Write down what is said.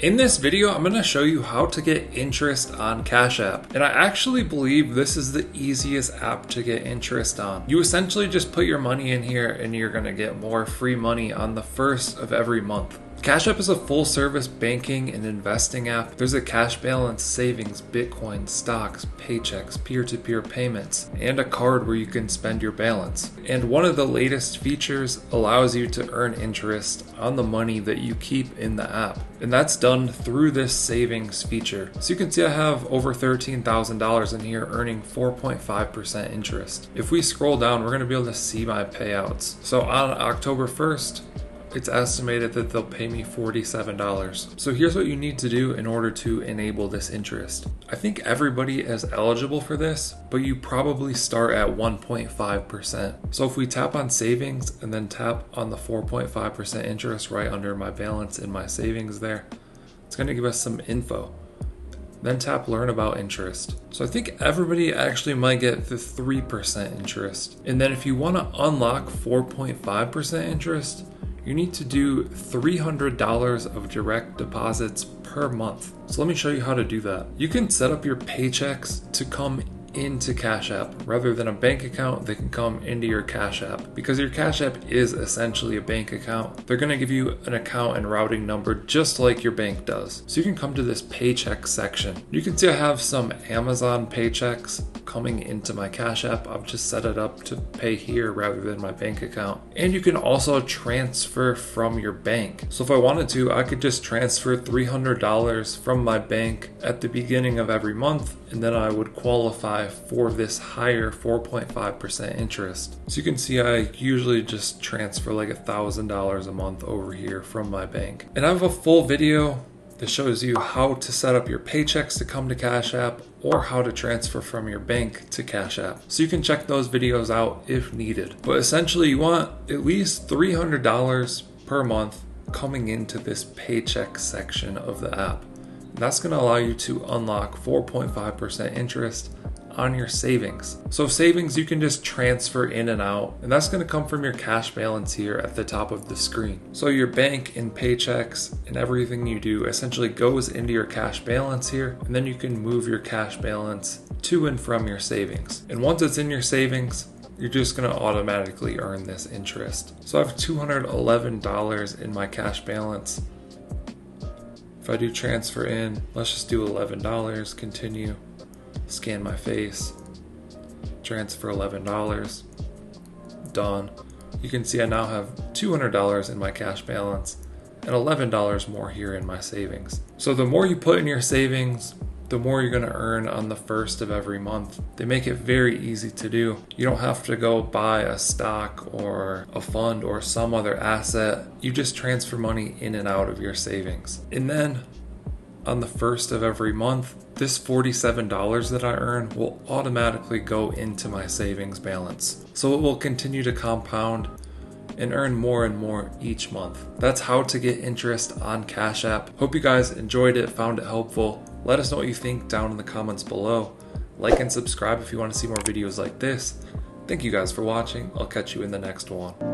In this video, I'm going to show you how to get interest on Cash App. And I actually believe this is the easiest app to get interest on. You essentially just put your money in here and you're going to get more free money on the first of every month. Cash App is a full service banking and investing app. There's a cash balance, savings, Bitcoin, stocks, paychecks, peer-to-peer payments, and a card where you can spend your balance. And one of the latest features allows you to earn interest on the money that you keep in the app. And that's done through this savings feature. So you can see I have over $13,000 in here earning 4.5% interest. If we scroll down, we're going to be able to see my payouts. So on October 1st, it's estimated that they'll pay me $47. So here's what you need to do in order to enable this interest. I think everybody is eligible for this, but you probably start at 1.5%. So if we tap on savings and then tap on the 4.5% interest right under my balance in my savings there, it's going to give us some info. Then tap learn about interest. So I think everybody actually might get the 3% interest. And then if you want to unlock 4.5% interest, you need to do $300 of direct deposits per month. So let me show you how to do that. You can set up your paychecks to come into Cash App. Rather than a bank account, they can come into your Cash App. Because your Cash App is essentially a bank account, they're gonna give you an account and routing number just like your bank does. So you can come to this paycheck section. You can see I have some Amazon paychecks coming into my Cash App. I've just set it up to pay here rather than my bank account. And you can also transfer from your bank. So if I wanted to, I could just transfer $300 from my bank at the beginning of every month, and then I would qualify for this higher 4.5% interest. So you can see I usually just transfer like $1,000 a month over here from my bank. And I have a full video that shows you how to set up your paychecks to come to Cash App or how to transfer from your bank to Cash App. So you can check those videos out if needed. But essentially you want at least $300 per month coming into this paycheck section of the app. And that's going to allow you to unlock 4.5% interest on your savings. So savings you can just transfer in and out, and that's going to come from your cash balance here at the top of the screen. So your bank and paychecks and everything you do essentially goes into your cash balance here, and then you can move your cash balance to and from your savings. And once it's in your savings, you're just going to automatically earn this interest. So I have $211 in my cash balance. If I do transfer in, let's just do $11, continue. Scan my face, transfer $11, done. You can see I now have $200 in my cash balance and $11 more here in my savings. So the more you put in your savings, the more you're going to earn on the first of every month. They make it very easy to do. You don't have to go buy a stock or a fund or some other asset. You just transfer money in and out of your savings. And then on the first of every month, this $47 that I earn will automatically go into my savings balance. So it will continue to compound and earn more and more each month. That's how to get interest on Cash App. Hope you guys enjoyed it, found it helpful. Let us know what you think down in the comments below. Like and subscribe if you want to see more videos like this. Thank you guys for watching. I'll catch you in the next one.